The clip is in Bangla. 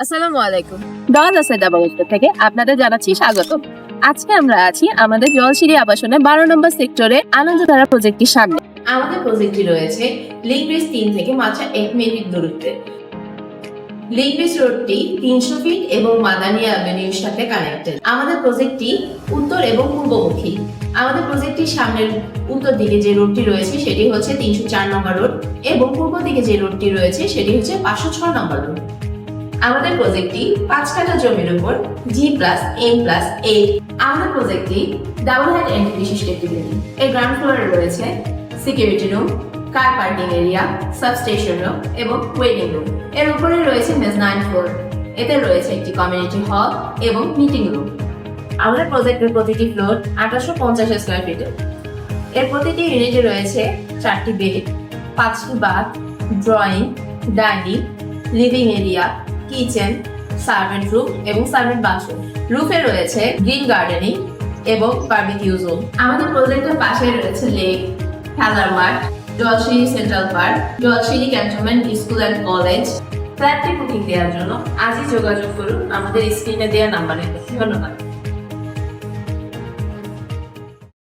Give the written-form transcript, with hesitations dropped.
আসসালামু আলাইকুম। ডলার সাইদা বাবুস্তা থেকে আপনাদের জানাচ্ছি স্বাগত। আজকে আমরা আছি আমাদের জলসিঁড়ি আবাসনে 12 নম্বর সেক্টরে আনন্দধারা প্রজেক্টটির সামনে। আমাদের প্রজেক্টটি রয়েছে লিংক ব্রিজ 3 থেকে মাত্র 1 মিনিট দূরত্বে। লিংক ব্রিজ রোডটি 300 ফিট এবং মাদানী অ্যাভিনিউর সাথে কানেক্টেড। আমাদের প্রজেক্টটি উত্তর এবং পূর্বমুখী। আমাদের প্রজেক্টটির সামনের উত্তর দিকে যে রোডটি রয়েছে সেটি হচ্ছে 304 নম্বর রোড এবং পূর্ব দিকে যে রোডটি রয়েছে সেটি হচ্ছে 506 নম্বর রোড। আমাদের প্রজেক্টটি 5 কাঠা জমির উপর G+M+8। আমাদের প্রজেক্টটি ডাবল হাইট এন্ট্রি বিশিষ্ট একটি বিল্ডিং। এর গ্রাউন্ড ফ্লোরে রয়েছে security room, car parking area, substation room এবং ওয়েটিং রুম। এর উপরে রয়েছে মেজনাইন ফ্লোর। এতে রয়েছে একটি কমিউনিটি হল এবং মিটিং রুম। আমাদের প্রজেক্টের প্রতিটি ফ্লোর 1850 স্কয়ার ফিটের। এর প্রতিটি ইউনিটে রয়েছে 4টি বেড, 5টি bath, drawing, dining, living area, kitchen, servant room এবং সার্ভেন্ট বাথরুম। রুফে রয়েছে গ্রিন গার্ডেনিং এবং বারবিকিউ জোন। আমাদের প্রজেক্টের পাশে রয়েছে লেক, খেলার মাঠ, Jolshiri central park, Jolshiri cantonment school and college. ফ্ল্যাটটি বুকিং দেওয়ার জন্য আজই যোগাযোগ করুন আমাদের স্ক্রিনে দেওয়া নাম্বারে। ধন্যবাদ।